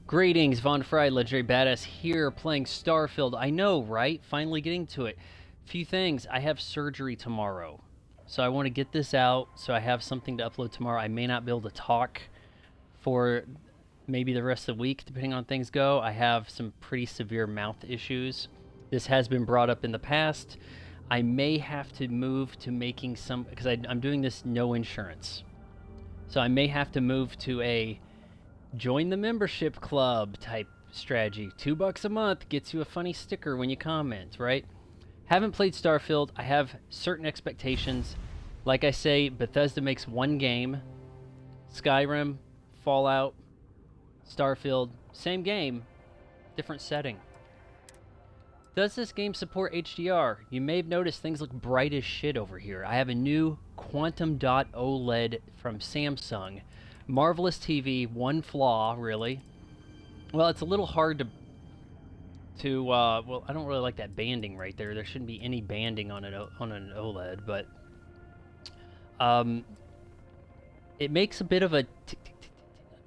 Greetings, Von Fry, Legendary Badass here playing Starfield. I know, right? Finally getting to it. Few things. I have surgery tomorrow. So I want to get this out so I have something to upload tomorrow. I may not be able to talk for maybe the rest of the week, depending on things go. I have some pretty severe mouth issues. This has been brought up in the past. I may have to move to making some, because I'm doing this no insurance. So I may have to move to a join the membership club type strategy. $2 a month gets you a funny sticker when you comment, right? Haven't played Starfield. I have certain expectations. Like I say, Bethesda makes one game. Skyrim, Fallout, Starfield, same game, different setting. Does this game support HDR? You may have noticed things look bright as shit over here. I have a new Quantum Dot OLED from Samsung. Marvelous TV, one flaw, really. Well, it's a little hard well, I don't really like that banding right there. There shouldn't be any banding on an OLED, but it makes a bit of a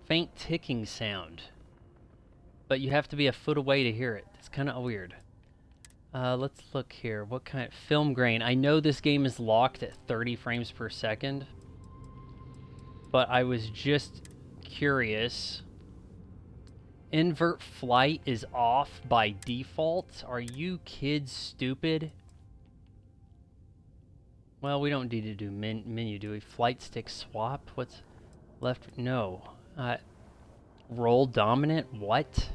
faint ticking sound, but you have to be a foot away to hear it. It's kind of weird. Let's look here. What kind of film grain? I know this game is locked at 30 frames per second. But I was just curious. Invert flight is off by default. Are you kids stupid? Well, we don't need to do menu, do we? Flight stick swap? What's left? No. Roll dominant? What?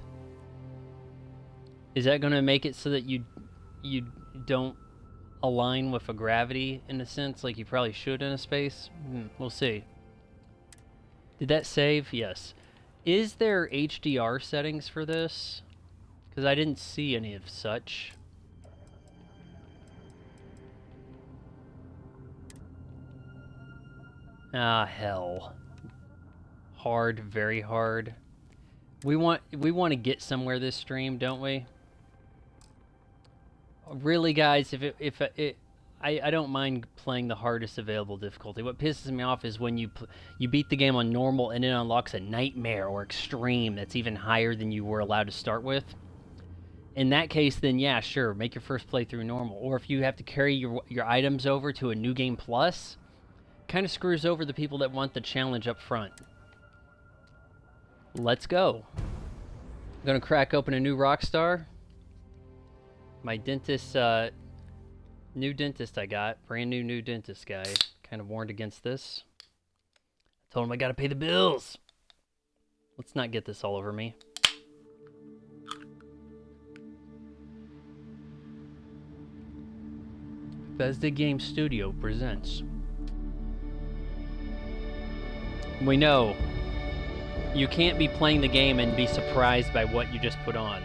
Is that going to make it so that you don't align with a gravity in a sense like you probably should in a space? We'll see. Did that save? Yes. Is there HDR settings for this? Because I didn't see any of such. Ah, hell. Hard, very hard. We want to get somewhere this stream, don't we? Really, guys, I don't mind playing the hardest available difficulty. What pisses me off is when you beat the game on normal and it unlocks a nightmare or extreme that's even higher than you were allowed to start with. In that case, then yeah, sure, make your first playthrough normal. Or if you have to carry your items over to a new game plus, kind of screws over the people that want the challenge up front. Let's go. I'm gonna crack open a new Rockstar. My dentist, new dentist I got, brand new dentist guy, kind of warned against this. I told him I gotta pay the bills. Let's not get this all over me. Bethesda Game Studio presents. We know you can't be playing the game and be surprised by what you just put on.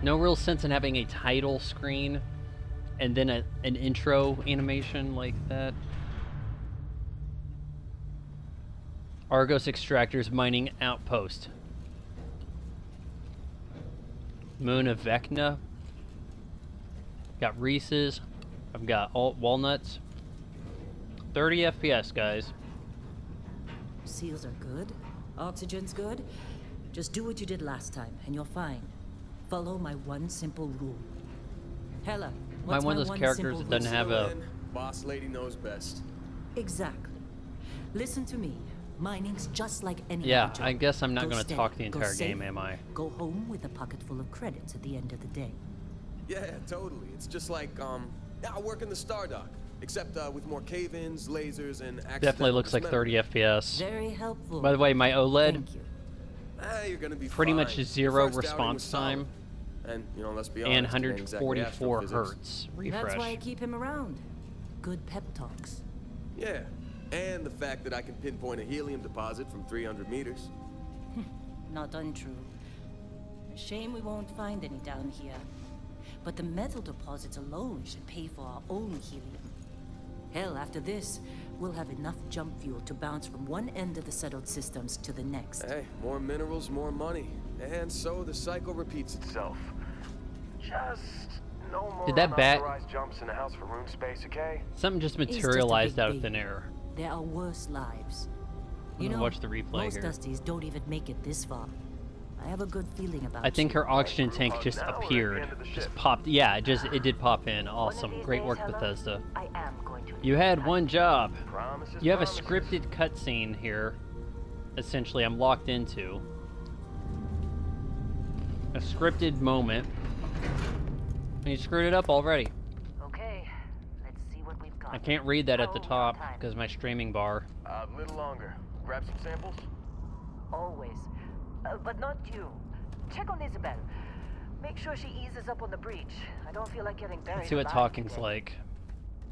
No real sense in having a title screen and then an intro animation like that. Argos Extractors Mining Outpost. Moon of Vecna. Got Reese's. I've got walnuts. 30 FPS, guys. Seals are good. Oxygen's good. Just do what you did last time and you're fine. Follow my one simple rule. Hella, what's one of those characters that doesn't have a... Boss lady knows best. Exactly. Listen to me. Mining's just like any Yeah, other job. I guess I'm not going to steady, talk the go entire safe, game, am I? Go home with a pocket full of credits at the end of the day. Yeah, totally. It's just like, I work in the Star Dock. Except with more cave-ins, lasers, and Definitely looks like 30 FPS. Very helpful. By the way, my OLED, Thank you. You're gonna be pretty fine. much zero First outing response was solid. time. And, you know, let's be And honest, it ain't exactly 144 astrophysics. hertz refresh. That's why I keep him around. Good pep talks. Yeah, and the fact that I can pinpoint a helium deposit from 300 meters. Not untrue. Shame we won't find any down here. But the metal deposits alone should pay for our own helium. Hell, after this, we'll have enough jump fuel to bounce from one end of the settled systems to the next. Hey, more minerals, more money. And so the cycle repeats itself. Just no more Did that bat- unauthorized jumps in the house for room space, okay? Something just He's just a materialized big out of baby. thin air. There are worse lives. You know, watch the replay most here. Dusties don't even make it this far. I have a good feeling about I think you. her oxygen tank just Now we're at the appeared, end of the just shift. popped. Yeah, it did pop in. Awesome, One of these great days, work, Helen, Bethesda. I am going to You had one job. Promises, You have a promises. scripted cutscene here. Essentially, I'm locked into a scripted moment, and you screwed it up already. Okay, let's see what we've got. I can't read that at the top because of my streaming bar. A little longer. Grab some samples. Always. But not you. Check on Isabel. Make sure she eases up on the breach. I don't feel like getting buried Let's see what alive talking's today. like.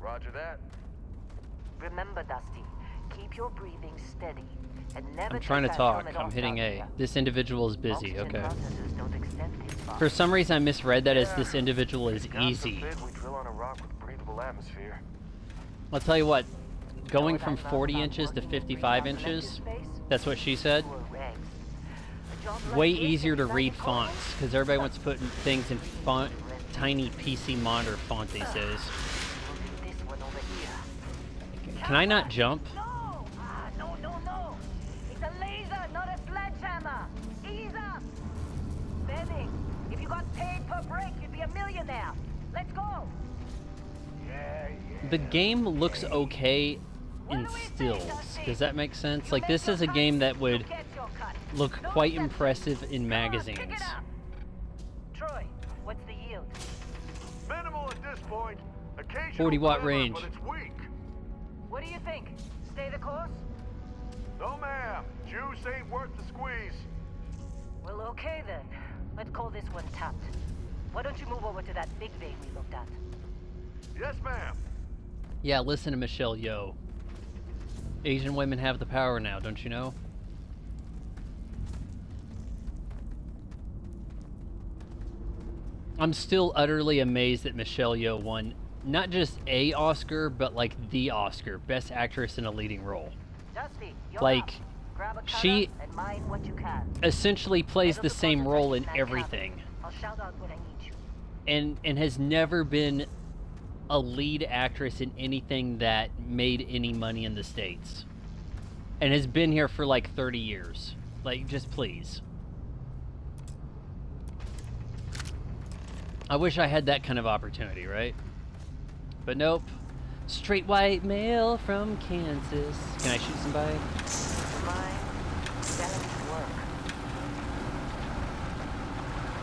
Roger that. Remember, Dusty, keep your breathing steady. And never I'm trying to take that talk. helmet I'm off hitting out A. here. This individual is busy. Oxygen Okay. processes don't extend this far. For some reason, I misread that as Yeah. this individual is God easy. forbid we drill on a rock with breathable atmosphere. I'll tell you what. Going Know from what I love 40 about inches to working in 55 greenhouse inches, electric space? that's what she said. Poor Regs. A job like Way this easier to is read like a fonts because everybody wants to put things in font, tiny PC monitor font these days. Look at this one over here. Can I not jump? No! No. It's a laser, not a sledgehammer. Ease up. Benning, if you got paid per break, you'd be a millionaire. Let's go. The game looks okay in stills. Does that make sense? Like, this is a game that would Get your cut. look No quite exceptions. impressive in Come on, magazines. pick it up. Troy, what's the yield? Minimal at this point. Occasional 40-watt glimmer, range. But it's weak. What do you think? Stay the course? No, ma'am. Juice ain't worth the squeeze. Well, okay then. Let's call this one tapped. Why don't you move over to that big vein we looked at? Yes, ma'am. Yeah, listen to Michelle Yeoh. Asian women have the power now, don't you know? I'm still utterly amazed that Michelle Yeoh won not just a Oscar, but like the Oscar, Best Actress in a Leading Role. Dusty, you're Like, up. Grab a cutter she and mine what you can. essentially plays Head the up same prototype role in that everything, cabin. I'll shout out when I need you. and has never been a lead actress in anything that made any money in the States, and has been here for like 30 years. Like, just please. I wish I had that kind of opportunity, right? But nope. Straight white male from Kansas. Can I shoot somebody? Mine, balanced work.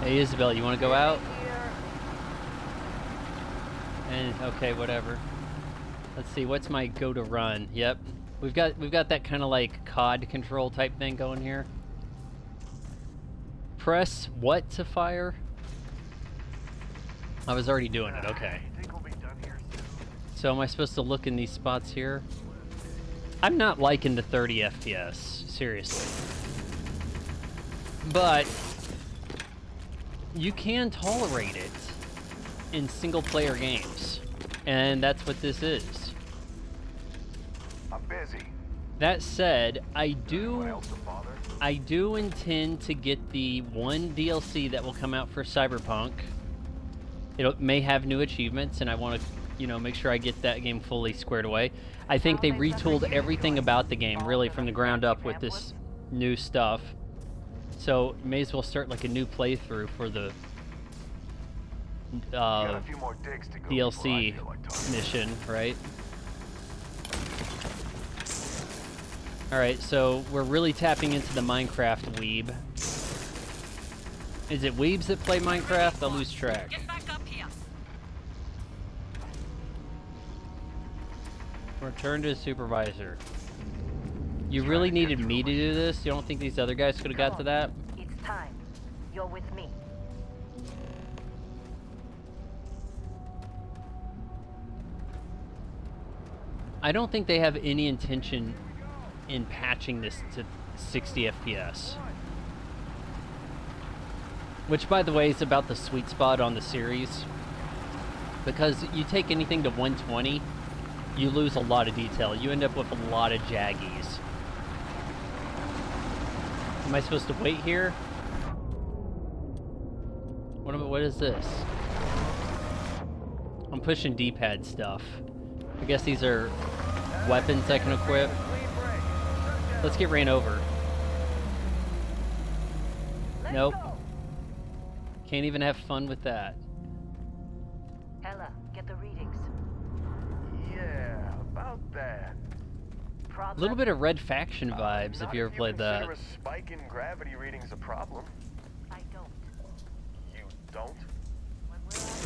Hey Isabel, you want to go out? Here. And okay, whatever. Let's see, what's my go to run? Yep. We've got that kind of like COD control type thing going here. Press what to fire? I was already doing it, okay. Think we'll be done here soon. So am I supposed to look in these spots here? I'm not liking the 30 FPS, seriously. But you can tolerate it in single player games. And that's what this is. I'm busy. That said, I Anyone do else to bother? intend to get the one DLC that will come out for Cyberpunk. It may have new achievements, and I want to, you know, make sure I get that game fully squared away. I think they retooled everything about the game, really, from the ground up with this new stuff. So, may as well start like a new playthrough for the Got a few more digs to go DLC before I feel like talking. mission, right? Alright, so we're really tapping into the Minecraft weeb. Is it weebs that play Minecraft? I lose track. Get back up here. Return to supervisor. You really needed me to do this? You don't think these other guys could have got to that? It's time. You're with me. I don't think they have any intention in patching this to 60 FPS. Which, by the way, is about the sweet spot on the series. Because you take anything to 120, you lose a lot of detail. You end up with a lot of jaggies. Am I supposed to wait here? What is this? I'm pushing D-pad stuff. I guess these are weapons I can equip. Clean break. Shut Let's get ran over. Nope. Can't even have fun with that. Ella, get the readings. Yeah, about that. A little bit of Red Faction vibes if you ever played that. Consider a spike in gravity readings a problem. I don't. You don't? When we're out,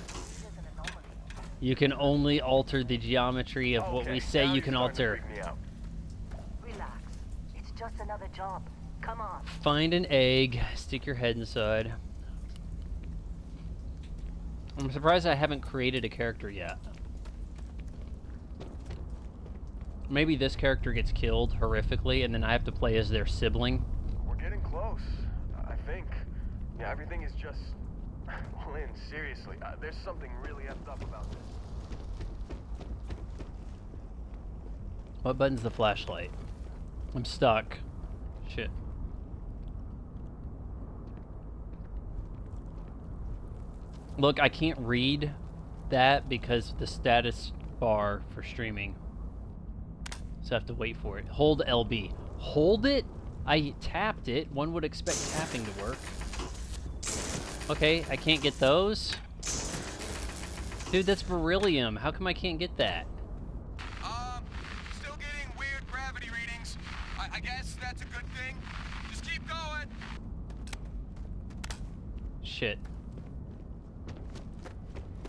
this is an anomaly. You can only alter the geometry of what we say now you you're can starting to alter. freak me out. Relax. It's just another job. Come on. Find an egg, stick your head inside. I'm surprised I haven't created a character yet. Maybe this character gets killed horrifically and then I have to play as their sibling. We're getting close, I think. Yeah, everything is just... Well, Lynn, seriously, there's something really effed up about this. What button's the flashlight? I'm stuck. Shit. Look, I can't read that because the status bar for streaming. So I have to wait for it. Hold LB. Hold it? I tapped it. One would expect tapping to work. Okay, I can't get those? Dude, that's beryllium. How come I can't get that? Still getting weird gravity readings. I guess that's a good thing. Just keep going. Shit.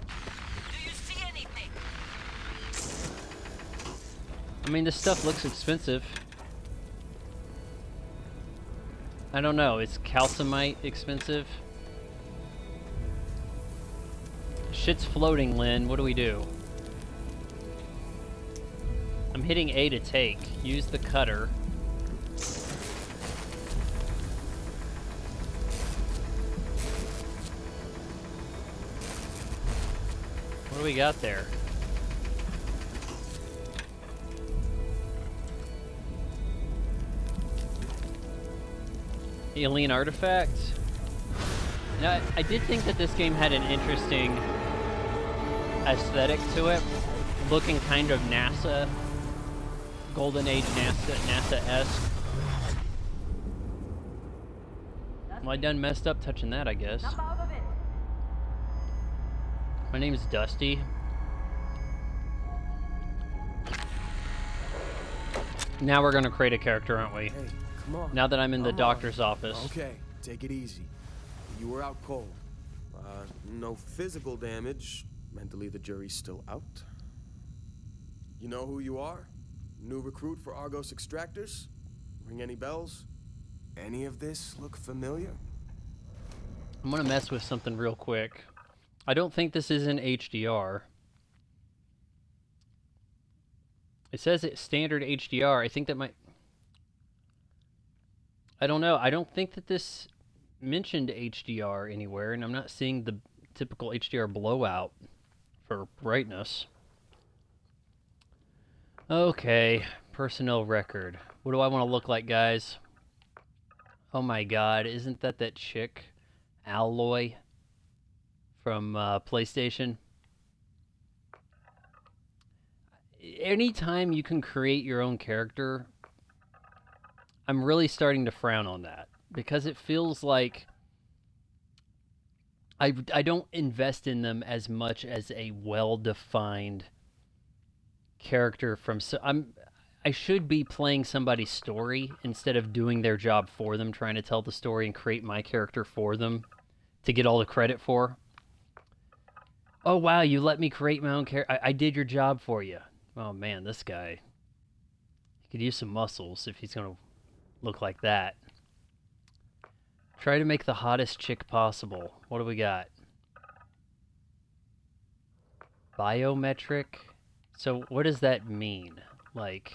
Do you see anything? I mean, this stuff looks expensive. I don't know. Is calcimite expensive? Shit's floating, Lynn. What do we do? I'm hitting A to take. Use the cutter. What do we got there? Alien artifact? Now, I did think that this game had an interesting aesthetic to it, looking kind of NASA, Golden Age NASA-esque. Well, I done messed up touching that, I guess. My name is Dusty. Now we're gonna create a character, aren't we? Hey, come on. Now that I'm in the Come on. doctor's office. Okay, take it easy. You were out cold. No physical damage. Mentally, the jury's still out. You know who you are? New recruit for Argos Extractors? Ring any bells? Any of this look familiar? I'm gonna mess with something real quick. I don't think this is in HDR. It says it's standard HDR. I think that might... I don't know. I don't think that this mentioned HDR anywhere, and I'm not seeing the typical HDR blowout for brightness. Okay, personnel record. What do I want to look like, guys? Oh my god, isn't that chick, Alloy, from PlayStation? Anytime you can create your own character, I'm really starting to frown on that, because it feels like I don't invest in them as much as a well-defined character from... I should be playing somebody's story instead of doing their job for them, trying to tell the story and create my character for them to get all the credit for. Oh wow, you let me create my own character. I did your job for you. Oh man, this guy, he could use some muscles if he's gonna look like that. Try to make the hottest chick possible. What do we got? Biometric? So what does that mean? Like,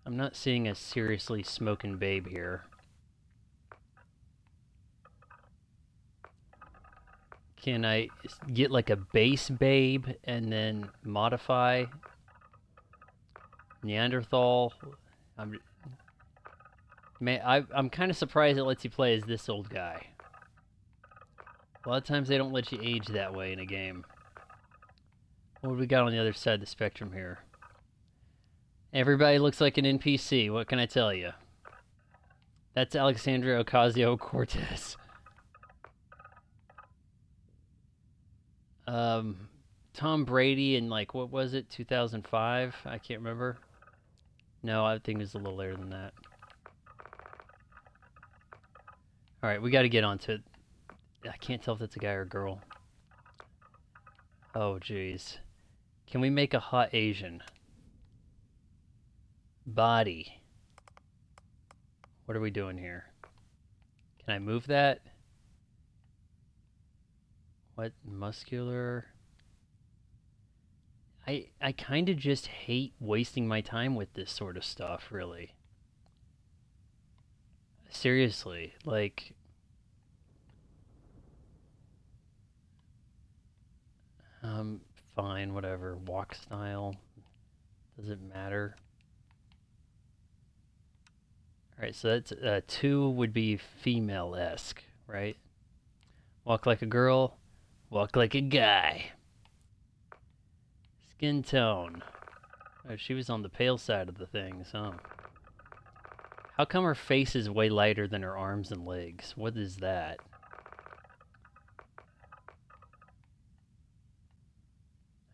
I'm not seeing a seriously smoking babe here. Can I get like a base babe and then modify Neanderthal? I'm kind of surprised it lets you play as this old guy. A lot of times they don't let you age that way in a game. What do we got on the other side of the spectrum here? Everybody looks like an NPC. What can I tell you? That's Alexandria Ocasio-Cortez. Tom Brady in, like, what was it, 2005? I can't remember. No, I think it was a little later than that. Alright, we gotta get onto it. I can't tell if that's a guy or a girl. Oh, jeez. Can we make a hot Asian? Body. What are we doing here? Can I move that? What? Muscular? I kind of just hate wasting my time with this sort of stuff, really. Seriously, like... fine, whatever. Walk style. Does it matter? Alright, so that's, 2 would be female-esque, right? Walk like a girl, walk like a guy. Skin tone. Oh, she was on the pale side of the things, huh? How come her face is way lighter than her arms and legs? What is that?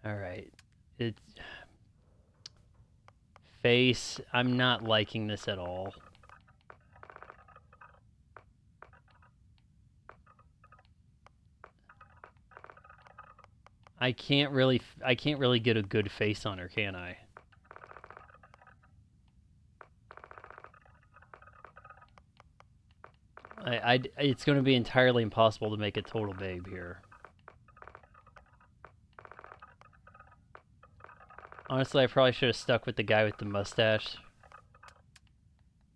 Alright. It's... Face. I'm not liking this at all. I can't really get a good face on her, can I? It's going to be entirely impossible to make a total babe here. Honestly, I probably should have stuck with the guy with the mustache.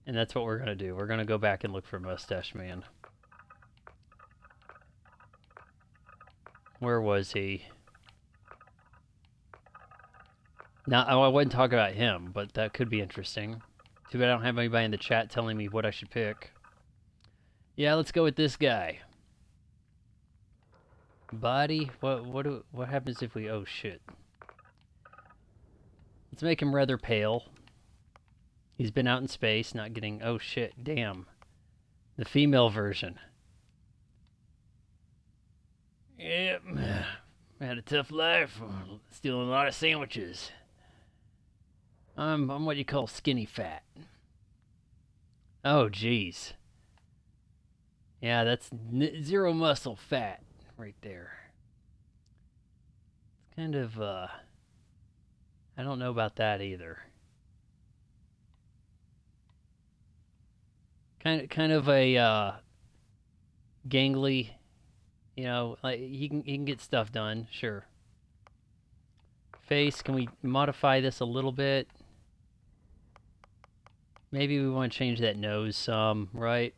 And that's what we're going to do. We're going to go back and look for Mustache Man. Where was he? Now, I wouldn't talk about him, but that could be interesting. Too bad I don't have anybody in the chat telling me what I should pick. Yeah, let's go with this guy. Body? What happens if we... Oh, shit. Let's make him rather pale. He's been out in space, not getting... Oh, shit. Damn. The female version. Yep. I had a tough life. Stealing a lot of sandwiches. I'm what you call skinny fat. Oh, jeez. Yeah, that's zero muscle fat right there. It's kind of, I don't know about that either. Kind of a, gangly, you know, like he can get stuff done, sure. Face, can we modify this a little bit? Maybe we want to change that nose some, right?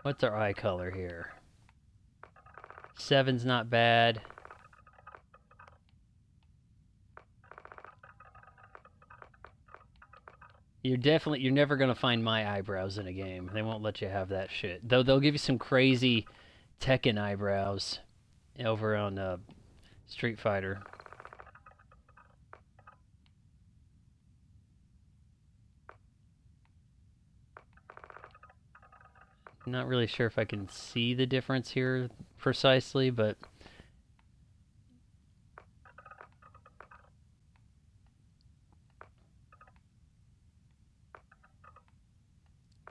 What's our eye color here? 7's not bad. You're never gonna find my eyebrows in a game. They won't let you have that shit. Though they'll give you some crazy Tekken eyebrows over on Street Fighter. Not really sure if I can see the difference here precisely, but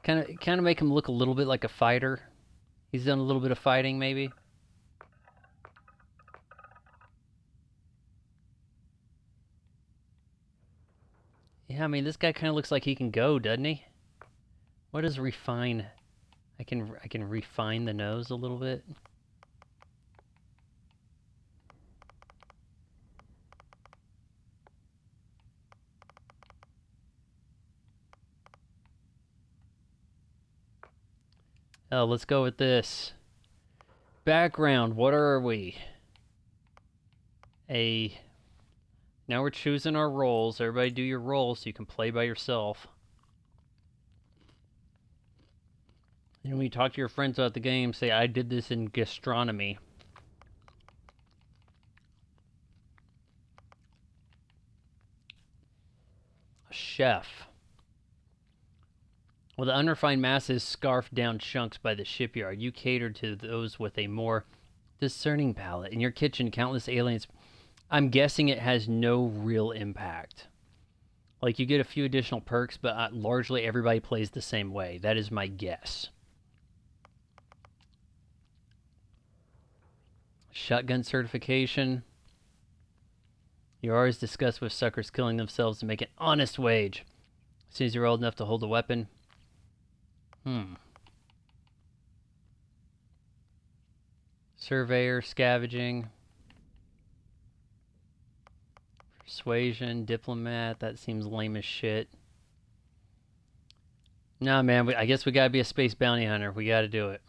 kind of make him look a little bit like a fighter. He's done a little bit of fighting, maybe. Yeah, I mean, this guy kind of looks like he can go, doesn't he? What does refine? I can refine the nose a little bit. Oh, let's go with this. Background, what are we? Now we're choosing our roles. Everybody do your roles so you can play by yourself. And when you talk to your friends about the game, say, I did this in gastronomy. chef. Well, the unrefined masses scarfed down chunks by the shipyard. You catered to those with a more discerning palate. In your kitchen, countless aliens. I'm guessing it has no real impact. Like, you get a few additional perks, but largely everybody plays the same way. That is my guess. Shotgun certification. You're always discussed with suckers killing themselves to make an honest wage. As soon as you're old enough to hold a weapon. Surveyor, scavenging. Persuasion, diplomat. That seems lame as shit. Nah, man, I guess we gotta be a space bounty hunter. We gotta do it.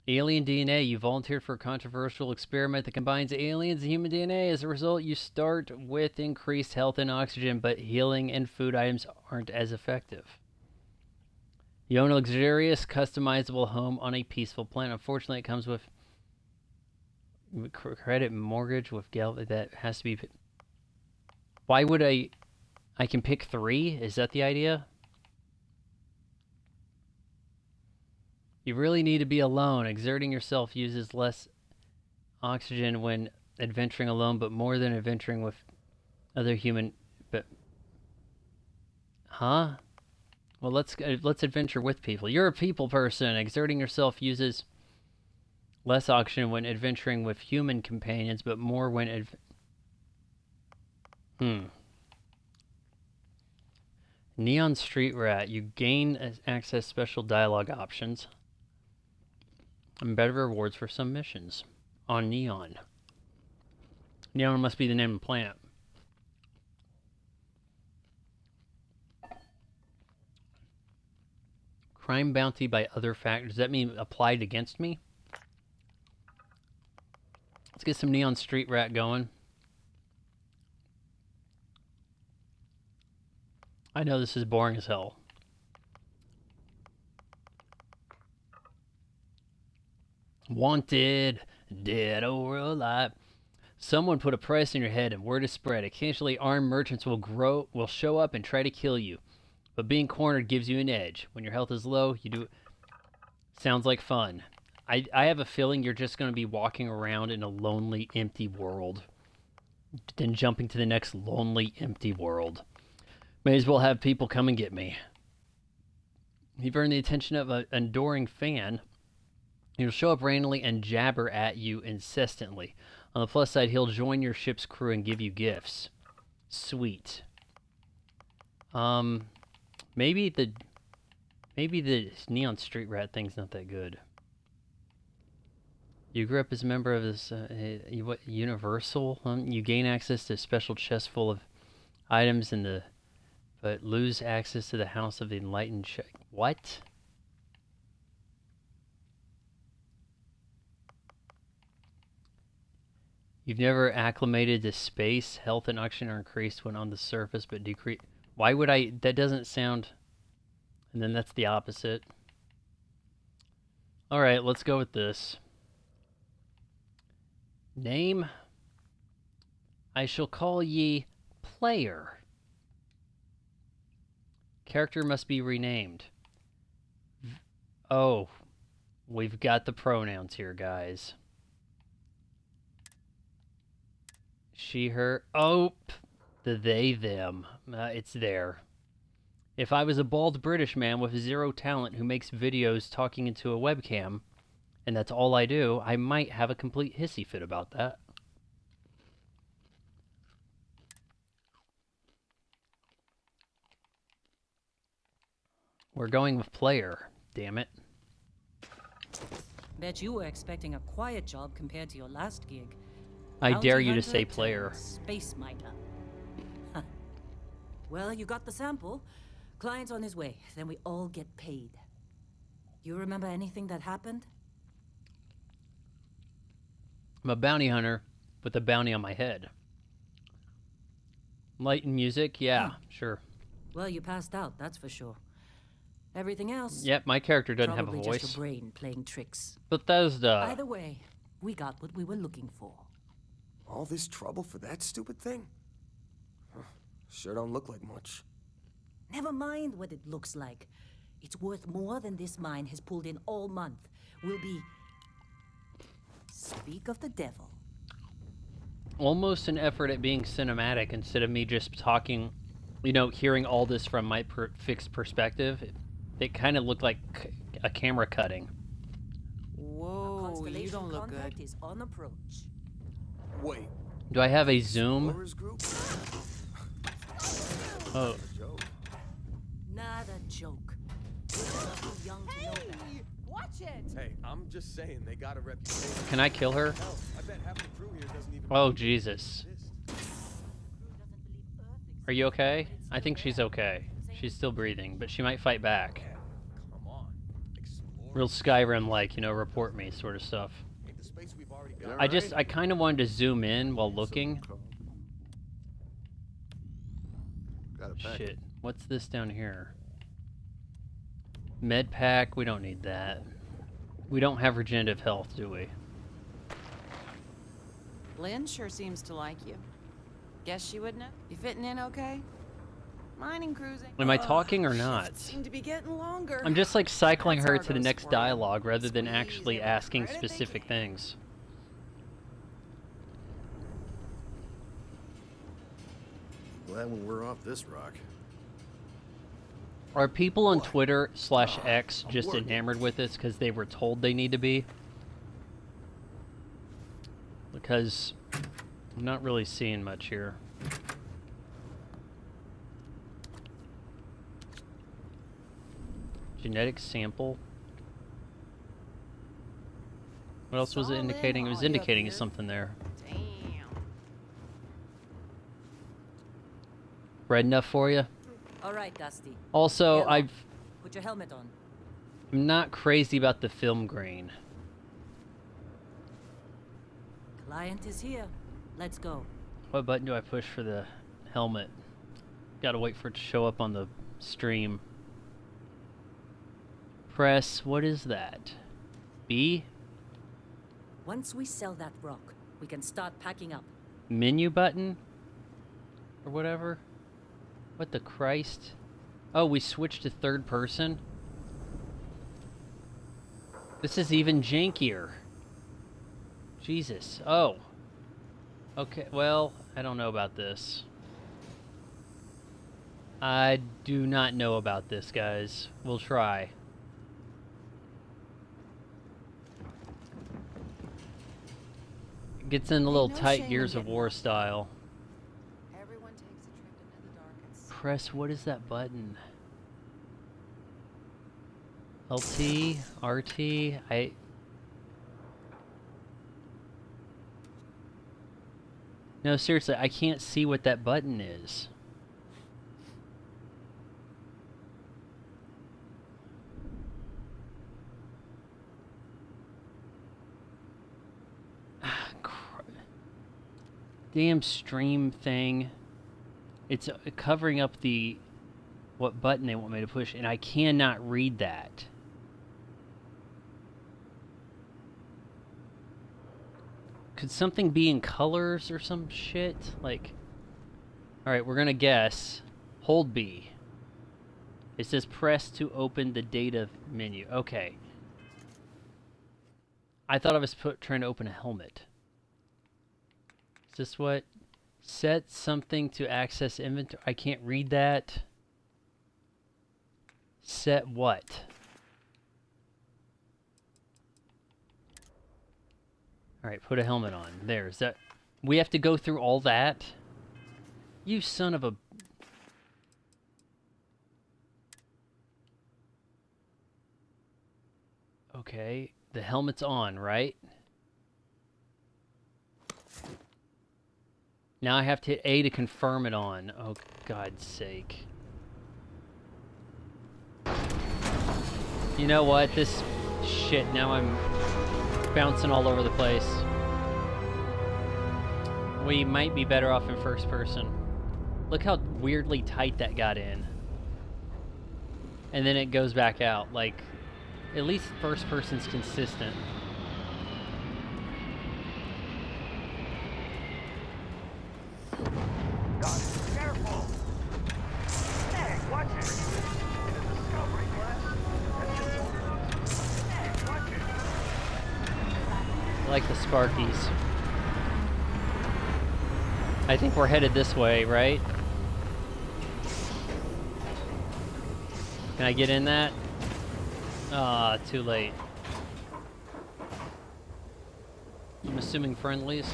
Alien DNA. You volunteered for a controversial experiment that combines aliens and human DNA. As a result, you start with increased health and oxygen, but healing and food items aren't as effective. You own a luxurious, customizable home on a peaceful planet. Unfortunately, it comes with credit mortgage with that has to be. Why would I can pick 3? Is that the idea? You really need to be alone. Exerting yourself uses less oxygen when adventuring alone, but more than adventuring with other human. But huh? Well, let's adventure with people. You're a people person. Exerting yourself uses less oxygen when adventuring with human companions, but more when Neon Street Rat. You gain access special dialogue options and better rewards for some missions on Neon. Neon must be the name of the planet. Crime bounty by other factors. Does that mean applied against me? Let's get some Neon Street Rat going. I know this is boring as hell. Wanted, dead or alive. Someone put a price on your head and word is spread. Occasionally armed merchants will show up and try to kill you. But being cornered gives you an edge. When your health is low, you do. Sounds like fun. I have a feeling you're just going to be walking around in a lonely, empty world. Then jumping to the next lonely, empty world. May as well have people come and get me. You've earned the attention of an adoring fan. He'll show up randomly and jabber at you incessantly. On the plus side, he'll join your ship's crew and give you gifts. Sweet. Maybe the Neon Street Rat thing's not that good. You grew up as a member of this Universal. You gain access to a special chest full of items but lose access to the House of the Enlightened. What? You've never acclimated to space. Health and oxygen are increased when on the surface, but decrease. Why would I? That doesn't sound. And then that's the opposite. All right, let's go with this. Name. I shall call ye Player. Character must be renamed. Oh, we've got the pronouns here, guys. She, her. Oh, the they, them. It's there. If I was a bald British man with zero talent who makes videos talking into a webcam, and that's all I do, I might have a complete hissy fit about that. We're going with Player, damn it. Bet you were expecting a quiet job compared to your last gig. I Bounty dare you to hunter say Player. Space miner. Well, you got the sample. Client's on his way. Then we all get paid. You remember anything that happened? I'm a bounty hunter with a bounty on my head. Light and music? Yeah, sure. Well, you passed out, that's for sure. Everything else? Yep, my character doesn't have a probably voice. just your brain playing tricks. Bethesda. Either way, we got what we were looking for. All this trouble for that stupid thing? Sure don't look like much. Never mind what it looks like. It's worth more than this mine has pulled in all month. Will be... Speak of the devil. Almost an effort at being cinematic instead of me just talking, you know, hearing all this from my fixed perspective. It kind of looked like a camera cutting. Whoa, you don't look contact good. is on approach. Wait. Do I have a zoom? Explorers group? Oh, Joke. Not a joke. You're too young to know that. Watch it! Hey, I'm just saying they got a reputation. can I kill her? Hell, I bet half the crew here doesn't even Oh, believe Jesus. it exists. Are you okay? I think she's okay. She's still breathing, but she might fight back. Come on. Explore. Real Skyrim-like, you know, report me sort of stuff. Ain't the space we've already got. I kind of wanted to zoom in while looking. Got a pack. Shit. What's this down here? Med pack, we don't need that. We don't have regenerative health, do we? Lynn sure seems to like you. Guess she would know. You fitting in okay? Mining cruising. Am I talking or not? Shifts seem to be getting longer. I'm just like cycling That's her how it to the goes next for you. dialogue rather than Squeeze actually every asking credit they specific can. things. Glad when we're off this rock. Are people on Twitter / X I'm just working. enamored with this because they were told they need to be? Because I'm not really seeing much here. Genetic sample. What else was it Saw Lynn indicating? It was while you up indicating here. something there. Damn. Red enough for you? All right, Dusty. Also, Yellow. Put your helmet on. I'm not crazy about the film grain. Client is here. Let's go. What button do I push for the helmet? Gotta wait for it to show up on the stream. Press, what is that? B? Once we sell that rock, we can start packing up. Menu button? Or whatever? What the Christ? Oh, we switched to third person? This is even jankier. Jesus. Oh. Okay, well, I don't know about this. I do not know about this, guys. We'll try. Gets in a little no tight shame in Gears of getting War lost. style. Everyone takes a trip into the darkest. Press, what is that button? LT, RT, No, seriously, I can't see what that button is. Damn stream thing. It's covering up the what button they want me to push, and I cannot read that. Could something be in colors or some shit? Like, alright, we're gonna guess. Hold B. It says press to open the data menu. Okay. I thought I was trying to open a helmet. Is this what? Set something to access inventory. I can't read that. Set what? Alright, put a helmet on. There's that. We have to go through all that? You son of a... Okay, the helmet's on, right? Now I have to hit A to confirm it on. Oh, God's sake. You know what? This shit, now I'm bouncing all over the place. We might be better off in first person. Look how weirdly tight that got in. And then it goes back out. Like, at least first person's consistent. God, careful! like the Sparkies. I think we're headed this way, right? Can I get in that? Ah, too late. I'm assuming friendlies.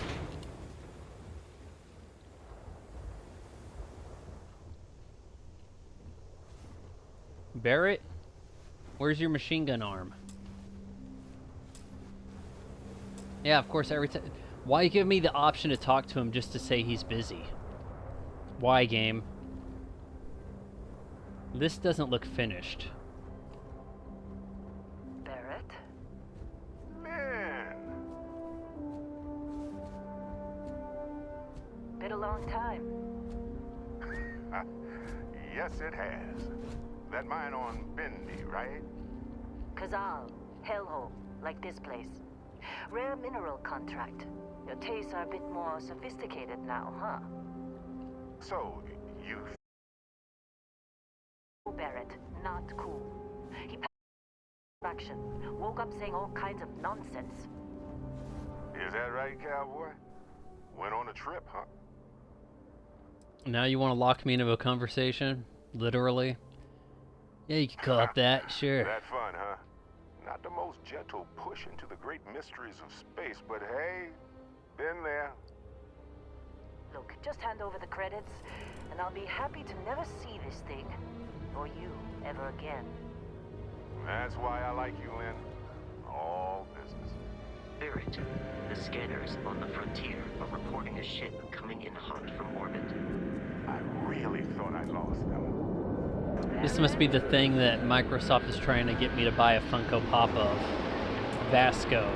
Barrett? Where's your machine gun arm? Yeah, of course, every time. Why give me the option to talk to him just to say he's busy? Why, game? This doesn't look finished. Barrett? Man. Been a long time. Yes, it has. That mine on Bendy, right? Kazal, hellhole, like this place. Rare mineral contract. Your tastes are a bit more sophisticated now, huh? So, you... Barrett, not cool. He passed action, woke up saying all kinds of nonsense. Is that right, cowboy? Went on a trip, huh? Now you want to lock me into a conversation? Literally? Yeah, you can call it that, sure. That fun, huh? Not the most gentle push into the great mysteries of space, but hey, been there. Look, just hand over the credits, and I'll be happy to never see this thing, or you, ever again. That's why I like you, Lynn. All business. Barrett, the scanners on the frontier are reporting a ship coming in hot from orbit. I really thought I lost them. This must be the thing that Microsoft is trying to get me to buy a Funko Pop of. Vasco.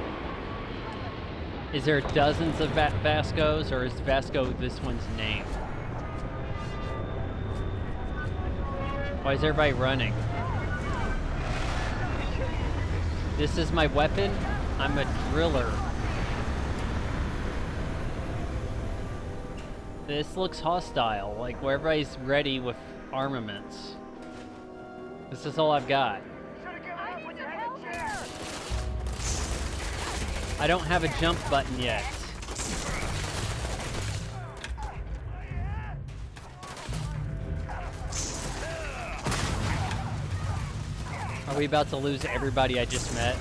Is there dozens of Vascos, or is Vasco this one's name? Why is everybody running? This is my weapon? I'm a driller. This looks hostile, like where everybody's ready with armaments. This is all I've got. I don't have a jump button yet. Are we about to lose everybody I just met?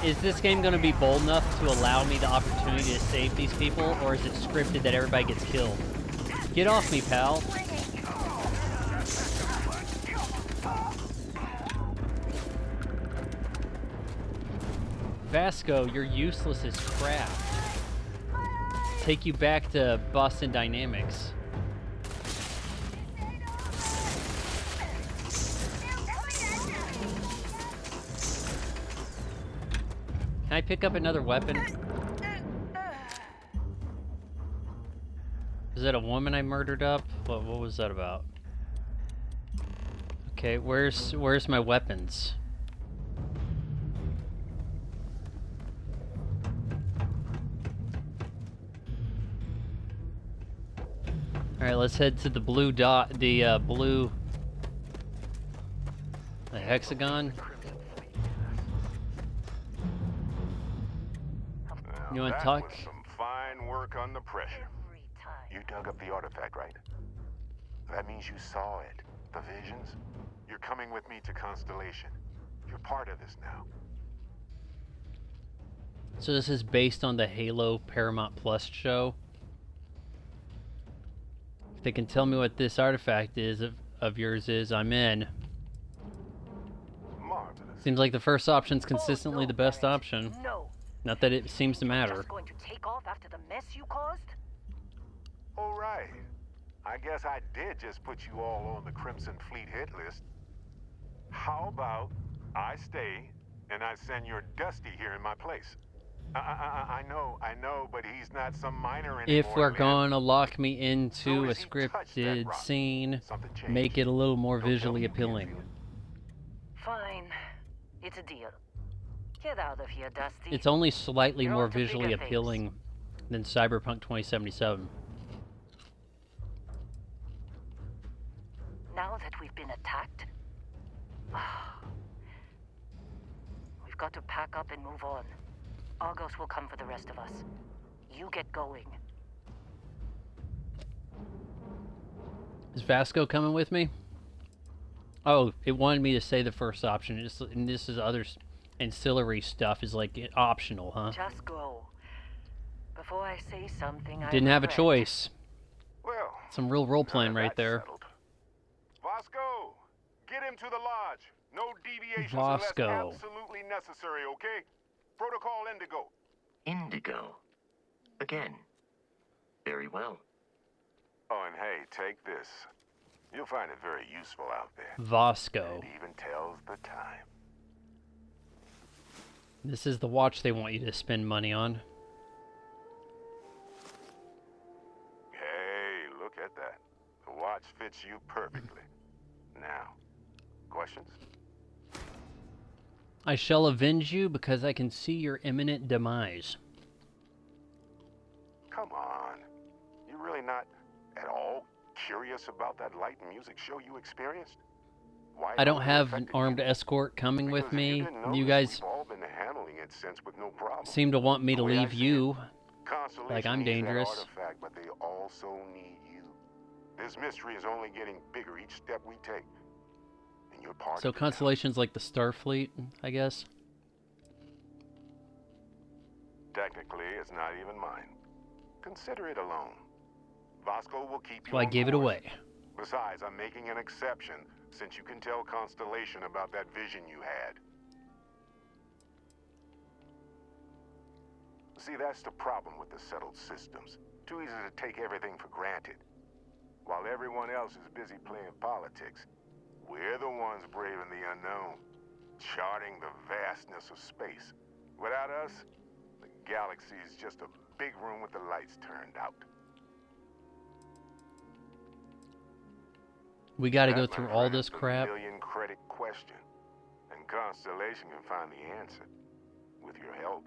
Is this game going to be bold enough to allow me the opportunity to save these people, or is it scripted that everybody gets killed? Get off me, pal. Vasco, you're useless as crap. Take you back to Boston Dynamics. Can I pick up another weapon? Is that a woman I murdered up? What was that about? Okay, where's my weapons? Alright, let's head to the blue dot, the hexagon. You want to talk? That was some fine work under pressure. Every time. You dug up the artifact, right? That means you saw it. The visions? You're coming with me to Constellation. You're part of this now. So this is based on the Halo Paramount Plus show. If they can tell me what this artifact is of yours is, I'm in. Marvelous. Seems like the first option's consistently the best option. No. Not that it seems to matter. Just going to take off after the mess you caused? All right. I guess I did just put you all on the Crimson Fleet hit list. How about I stay and I send your Dusty here in my place? I know, but he's not some minor anymore. If we're Lynn. gonna lock me into Soon a as he touched that scripted rock, scene, something changed. make it a little more Don't tell visually me you can't appealing. feel it. Fine. It's a deal. Get out of here, Dusty. It's only slightly You're more on to bigger visually things. appealing than Cyberpunk 2077. Now that we've been attacked, got to pack up and move on. Argos will come for the rest of us. You get going. Is Vasco coming with me? Oh, it wanted me to say the first option. And this is other ancillary stuff is like optional, huh? Just go. Before I say something, I Didn't have a regret. choice. Well, Some real role playing now right that's there. settled. Vasco, get him to the lodge. No deviations Vasco. unless absolutely necessary, okay? Protocol Indigo. Indigo. Again. Very well. Oh, and hey, take this. You'll find it very useful out there. Vasco. It even tells the time. This is the watch they want you to spend money on. Hey, look at that. The watch fits you perfectly. Now, questions? I shall avenge you because I can see your imminent demise. Come on. You really not at all curious about that light and music show you experienced? Why I don't it have an affected armed you? escort coming with Because if me. you didn't You notice, guys we've all been handling it since with no problem. seem to want me to The way I leave see you. it, Constellation Like I'm needs that dangerous. artifact, but they also need you. This mystery is only getting bigger each step we take. And you're part So of it now. Constellation's like the Starfleet, I guess. Technically, it's not even mine. Consider it a loan. Vasco will keep you So I on gave it course. away. Besides, I'm making an exception since you can tell Constellation about that vision you had. See, that's the problem with the settled systems. Too easy to take everything for granted. While everyone else is busy playing politics, we're the ones braving the unknown, charting the vastness of space. Without us, the galaxy is just a big room with the lights turned out. We gotta go That, my through all friend, this is the crap. million credit question. And Constellation can find the answer with your help.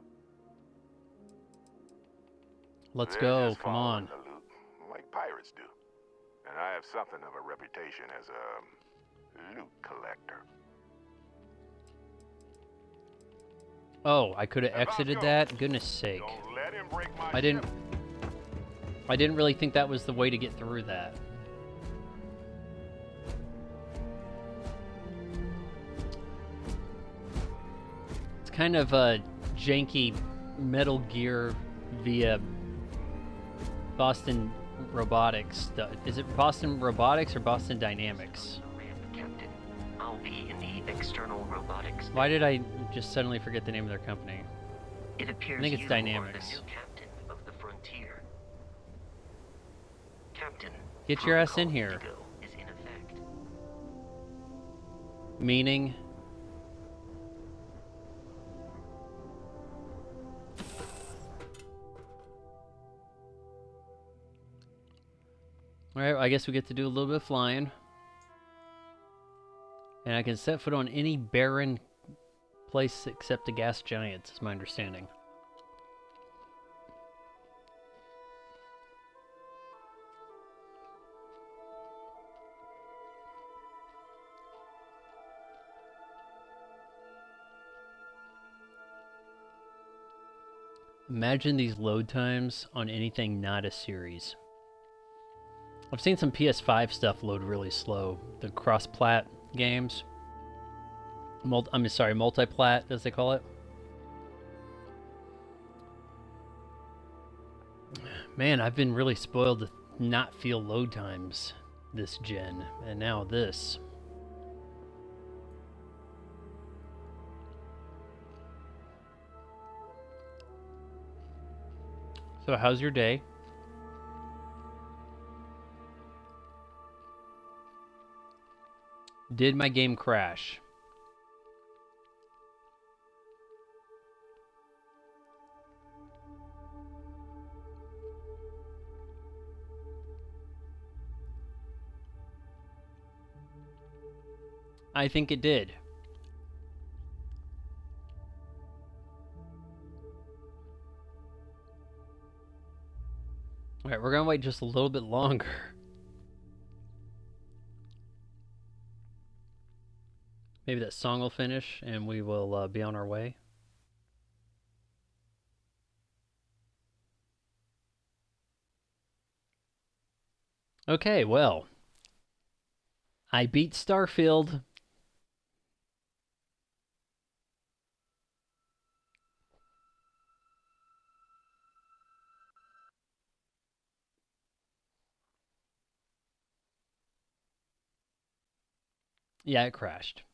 Let's They're go, just come following on. the loot, like pirates do. And I have something of a reputation as a loot collector. Oh, I could have Hey, exited Vasco, that? Goodness sake. Don't let him break my I didn't ship. I didn't really think that was the way to get through that. It's kind of a janky Metal Gear via Boston Robotics. Is it Boston Robotics or Boston Dynamics? Ramp, Captain. I'll be in the external robotics. Why did I just suddenly forget the name of their company? It appears think it's you Dynamics. are the new captain of the frontier. Captain, Get your ass in Protocol here. Indigo is in effect. Meaning? Alright, I guess we get to do a little bit of flying. And I can set foot on any barren place except the gas giants, is my understanding. Imagine these load times on anything not a series. I've seen some PS5 stuff load really slow. The cross-plat games. Multi-plat, as they call it. Man, I've been really spoiled to not feel load times this gen. And now this. So how's your day? Did my game crash? I think it did. Alright, we're gonna wait just a little bit longer. Maybe that song will finish and we will be on our way. Okay, well, I beat Starfield. Yeah, it crashed.